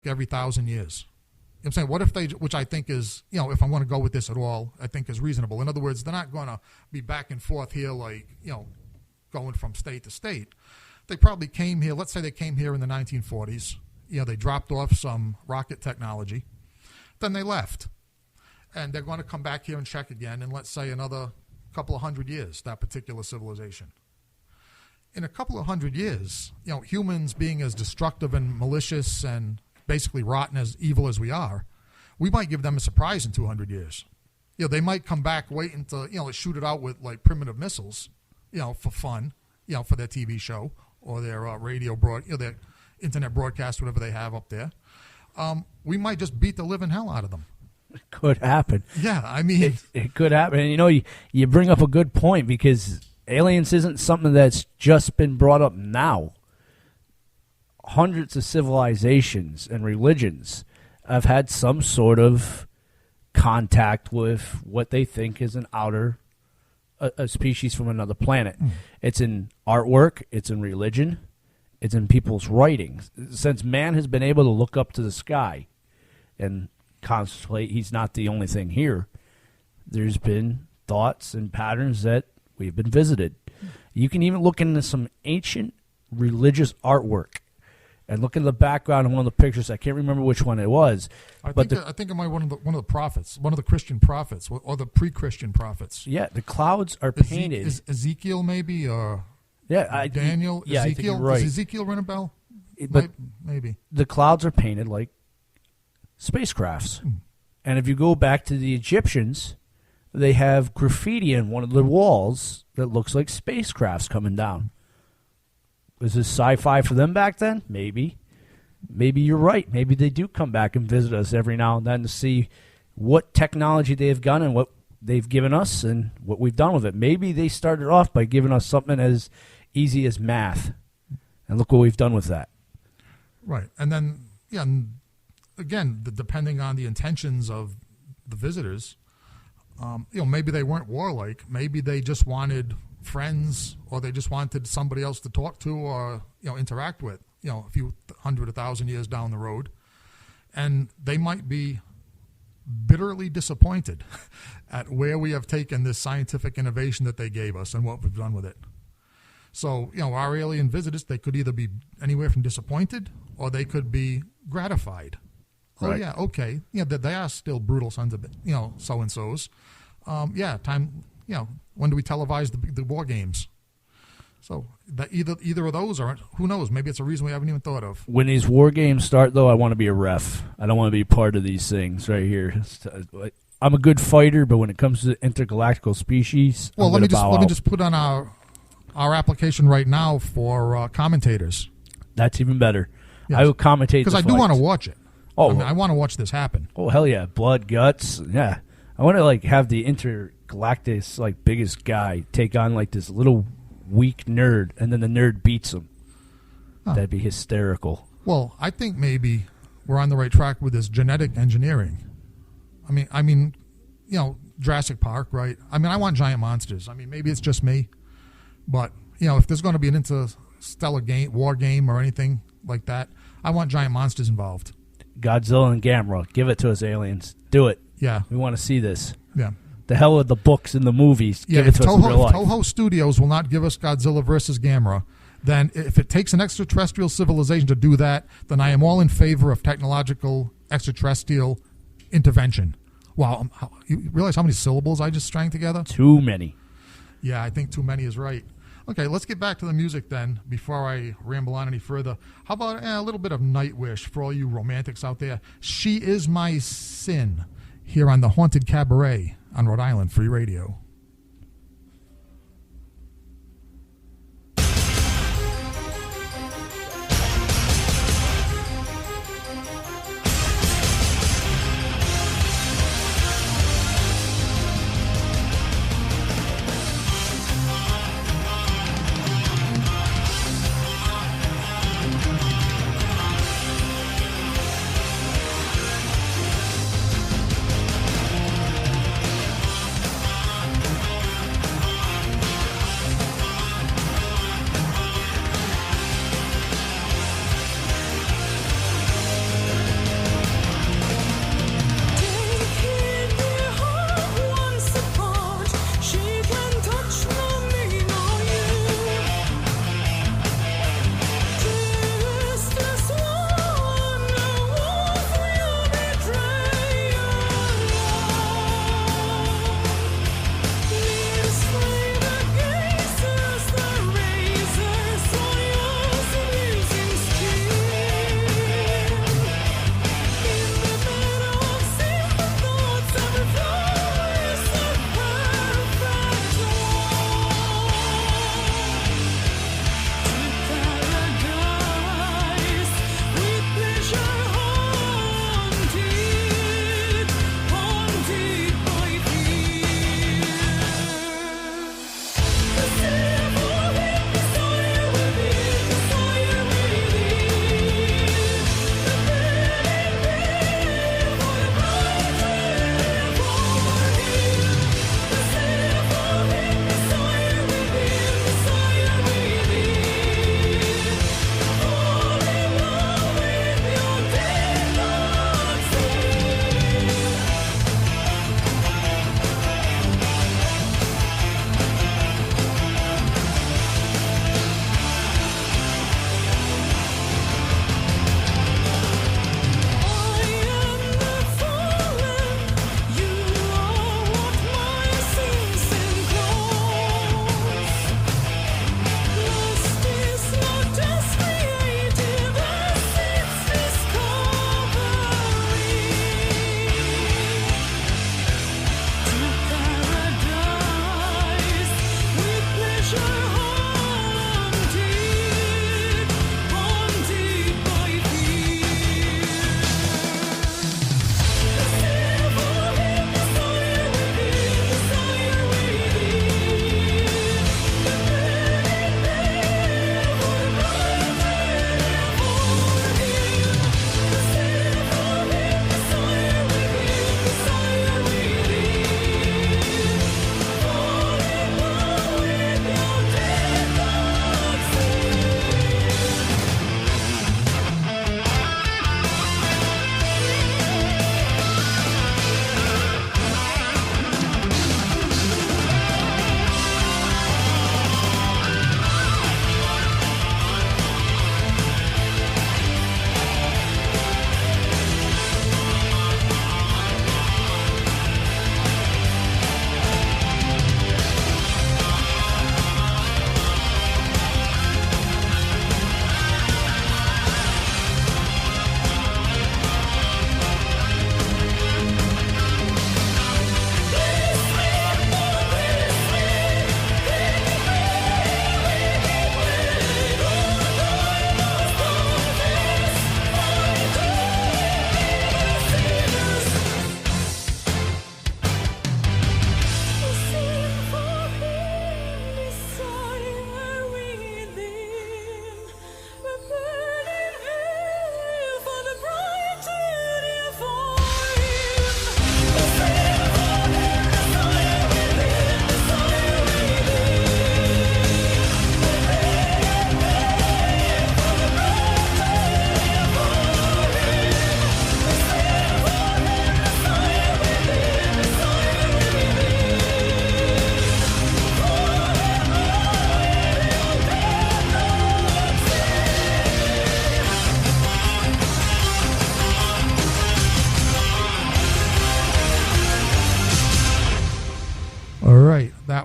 every 1,000 years. You know what I'm saying? What if they, which I think is, if I want to go with this at all, I think is reasonable. In other words, they're not going to be back and forth here like, going from state to state. They probably came here, let's say they came here in the 1940s. They dropped off some rocket technology. Then they left. And they're going to come back here and check again in, let's say, another couple of hundred years, that particular civilization. In a couple of hundred years, humans being as destructive and malicious and basically rotten, as evil as we are, we might give them a surprise in 200 years. They might come back waiting to, shoot it out with like primitive missiles, for fun, for their TV show or their radio their internet broadcast, whatever they have up there. We might just beat the living hell out of them. It could happen. Yeah, I mean, it could happen. And you bring up a good point, because aliens isn't something that's just been brought up now. Hundreds of civilizations and religions have had some sort of contact with what they think is a species from another planet. It's in artwork, it's in religion, it's in people's writings. Since man has been able to look up to the sky and contemplate, he's not the only thing here. There's been thoughts and patterns that we've been visited. You can even look into some ancient religious artwork and look at the background of one of the pictures. I can't remember which one it was. I think it might be one of the prophets, one of the Christian prophets, or the pre-Christian prophets. Yeah, the clouds are painted. Is Ezekiel maybe, or Daniel? Yeah, Ezekiel? I think you're right. Does Ezekiel ring a bell? Maybe. The clouds are painted like spacecrafts. And if you go back to the Egyptians, they have graffiti in one of the walls that looks like spacecrafts coming down. Was this sci-fi for them back then? Maybe. Maybe you're right. Maybe they do come back and visit us every now and then to see what technology they have done and what they've given us and what we've done with it. Maybe they started off by giving us something as easy as math. And look what we've done with that. Right. And then, again, depending on the intentions of the visitors, maybe they weren't warlike. Maybe they just wanted friends, or they just wanted somebody else to talk to or interact with, a few 100, 1,000 years down the road. And they might be bitterly disappointed at where we have taken this scientific innovation that they gave us and what we've done with it. So, our alien visitors, they could either be anywhere from disappointed or they could be gratified. Right. Oh, yeah, okay. They are still brutal sons of, so-and-sos. Time, when do we televise the war games? So that either of those, or who knows? Maybe it's a reason we haven't even thought of. When these war games start, though, I want to be a ref. I don't want to be part of these things right here. I'm a good fighter, but when it comes to intergalactical species, well, let me just put on our application right now for commentators. That's even better. Yes. I will commentate because I do want to watch it. Oh, I want to watch this happen. Oh, hell yeah! Blood, guts, yeah. I want to have the intergalactic biggest guy take on this little weak nerd, and then the nerd beats him. Huh. That'd be hysterical. Well, I think maybe we're on the right track with this genetic engineering. I mean, Jurassic Park, right? I mean, I want giant monsters. I mean, maybe it's just me, but if there's going to be an interstellar war game or anything like that, I want giant monsters involved. Godzilla and Gamera, give it to us, aliens. Do it. Yeah. We want to see this. Yeah. The hell with the books and the movies. Yeah, give it to us in real life. If Toho Studios will not give us Godzilla versus Gamera, then if it takes an extraterrestrial civilization to do that, then I am all in favor of technological extraterrestrial intervention. Wow. You realize how many syllables I just strang together? Too many. Yeah, I think too many is right. Okay, let's get back to the music then before I ramble on any further. How about a little bit of Nightwish for all you romantics out there? She Is My Sin here on the Haunted Cabaret on Rhode Island Free Radio.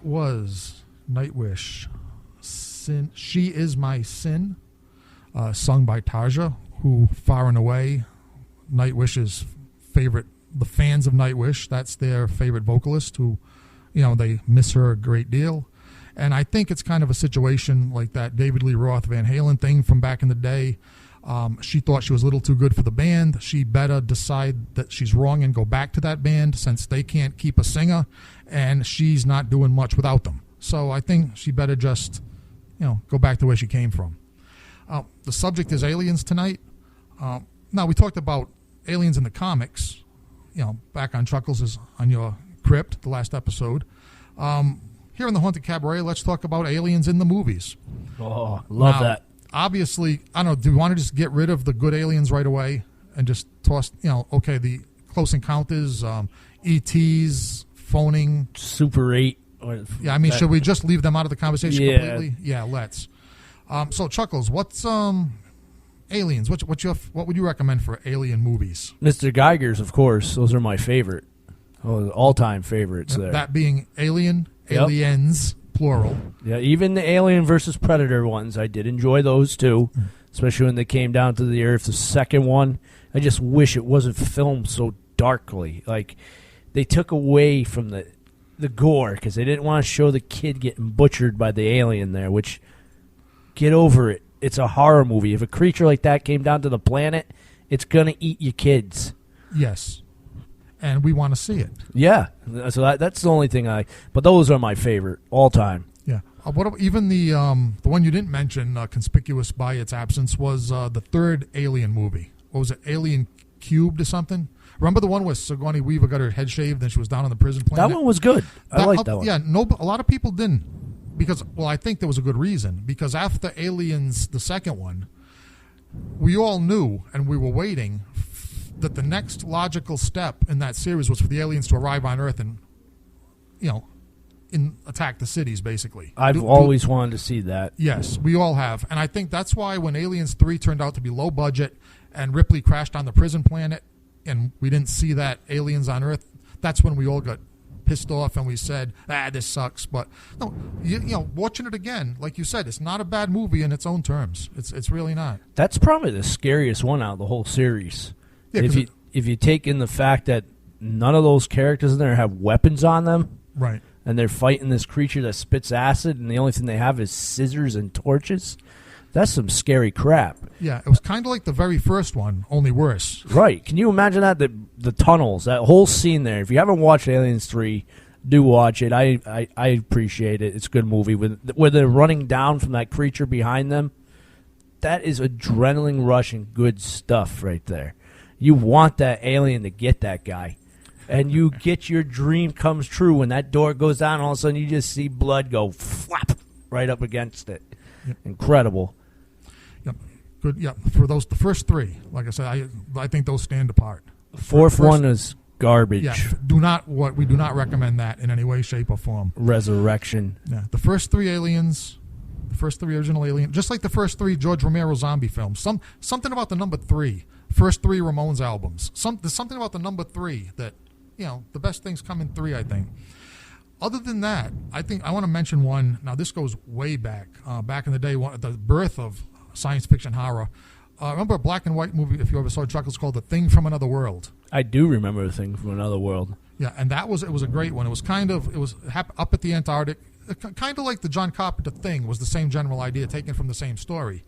that was Nightwish. Sin, She Is My Sin, sung by Tarja, who far and away Nightwish's favorite. The fans of Nightwish, that's their favorite vocalist, who, they miss her a great deal. And I think it's kind of a situation like that David Lee Roth Van Halen thing from back in the day. She thought she was a little too good for the band. She better decide that she's wrong and go back to that band, since they can't keep a singer and she's not doing much without them. So I think she better just, go back to where she came from. The subject is aliens tonight. Now, we talked about aliens in the comics, back on Chuckles is on your Crypt, the last episode. Here in the Haunted Cabaret, let's talk about aliens in the movies. Oh, love that. Obviously, I don't know, do you want to just get rid of the good aliens right away and just toss, okay, the Close Encounters, ETs, phoning. Super 8. Yeah, I mean, should we just leave them out of the conversation completely? Yeah, let's. So, Chuckles, what's aliens? What would you recommend for alien movies? Mr. Geiger's, of course. Those are my favorite. All-time favorites there. That being Alien, Aliens, plural. Yeah, even the Alien versus Predator ones, I did enjoy those too, especially when they came down to the Earth. The second one, I just wish it wasn't filmed so darkly. Like, they took away from the gore because they didn't want to show the kid getting butchered by the alien there, which, get over it. It's a horror movie. If a creature like that came down to the planet, it's going to eat your kids. Yes. And we want to see it. Yeah. So that's the only thing but those are my favorite all time. Yeah. What about, even the one you didn't mention, conspicuous by its absence, was the third Alien movie. What was it? Alien Cubed or something? Remember the one where Sigourney Weaver got her head shaved and she was down on the prison planet? That one was good. I liked that one. Yeah. A lot of people didn't, because, well, I think there was a good reason. Because after Aliens, the second one, we all knew and we were waiting that the next logical step in that series was for the aliens to arrive on Earth and, attack the cities, basically. I've always wanted to see that. Yes, we all have. And I think that's why when Aliens 3 turned out to be low budget and Ripley crashed on the prison planet and we didn't see that aliens on Earth, that's when we all got pissed off and we said, this sucks. But, no, watching it again, like you said, it's not a bad movie in its own terms. It's really not. That's probably the scariest one out of the whole series. Yeah, if you take in the fact that none of those characters in there have weapons on them, right, and they're fighting this creature that spits acid, and the only thing they have is scissors and torches, that's some scary crap. Yeah, it was kind of like the very first one, only worse. Right. Can you imagine that? The tunnels, that whole scene there. If you haven't watched Aliens 3, do watch it. I appreciate it. It's a good movie. Where they're running down from that creature behind them, that is adrenaline rushing good stuff right there. You want that alien to get that guy. And you get your dream comes true when that door goes down, all of a sudden you just see blood go flap right up against it. Yep. Incredible. Yep. Good. Yep. For the first three, like I said, I think those stand apart. The fourth one is garbage. Yeah. We do not recommend that in any way, shape, or form. Resurrection. Yeah. The first three Aliens, the first three original Aliens, just like the first three George Romero zombie films. Something about the number 3. First 3 Ramones albums. There's something about the number 3 that, the best things come in 3, I think. Other than that, I think I want to mention one. Now, this goes way back. Back in the day, the birth of science fiction horror. Remember a black and white movie, if you ever saw Chuckles, called The Thing from Another World? I do remember The Thing from Another World. Yeah, and it was a great one. It was up at the Antarctic. Kind of like the John Carpenter Thing was the same general idea taken from the same story.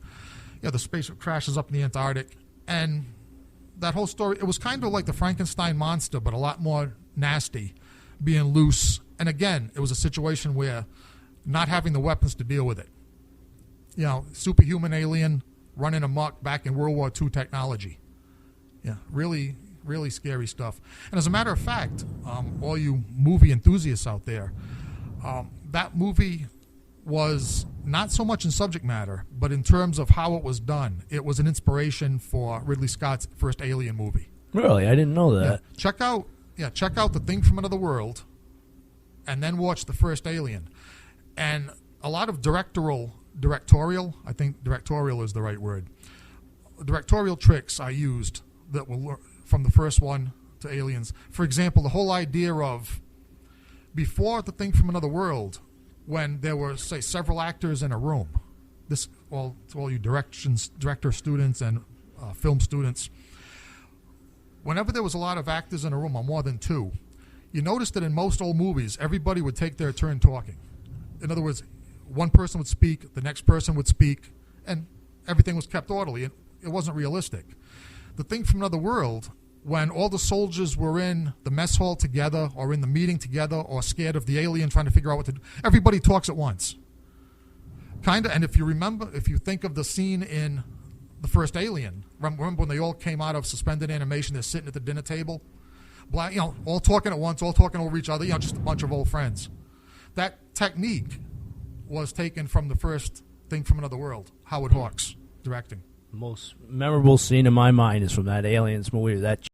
Yeah, the spaceship crashes up in the Antarctic, and that whole story, it was kind of like the Frankenstein monster, but a lot more nasty, being loose. And again, it was a situation where not having the weapons to deal with it. Superhuman alien running amok back in World War II technology. Yeah, really, really scary stuff. And as a matter of fact, all you movie enthusiasts out there, that movie was not so much in subject matter, but in terms of how it was done. It was an inspiration for Ridley Scott's first Alien movie. Really? I didn't know that. Yeah, check out The Thing from Another World, and then watch the first Alien. And a lot of directorial, I think directorial is the right word, directorial tricks I used that were from the first one to Aliens. For example, the whole idea of, before The Thing from Another World, when there were, say, several actors in a room. This all to all you director students and film students. Whenever there was a lot of actors in a room, or more than two, you noticed that in most old movies, everybody would take their turn talking. In other words, one person would speak, the next person would speak, and everything was kept orderly. It wasn't realistic. The thing from another world, when all the soldiers were in the mess hall together or in the meeting together or scared of the alien trying to figure out what to do, everybody talks at once. Kind of, and if you think of the scene in the first Alien, remember when they all came out of suspended animation, they're sitting at the dinner table, all talking at once, all talking over each other, just a bunch of old friends. That technique was taken from the first thing from another world, Howard Hawks directing. The most memorable scene in my mind is from that Aliens movie, that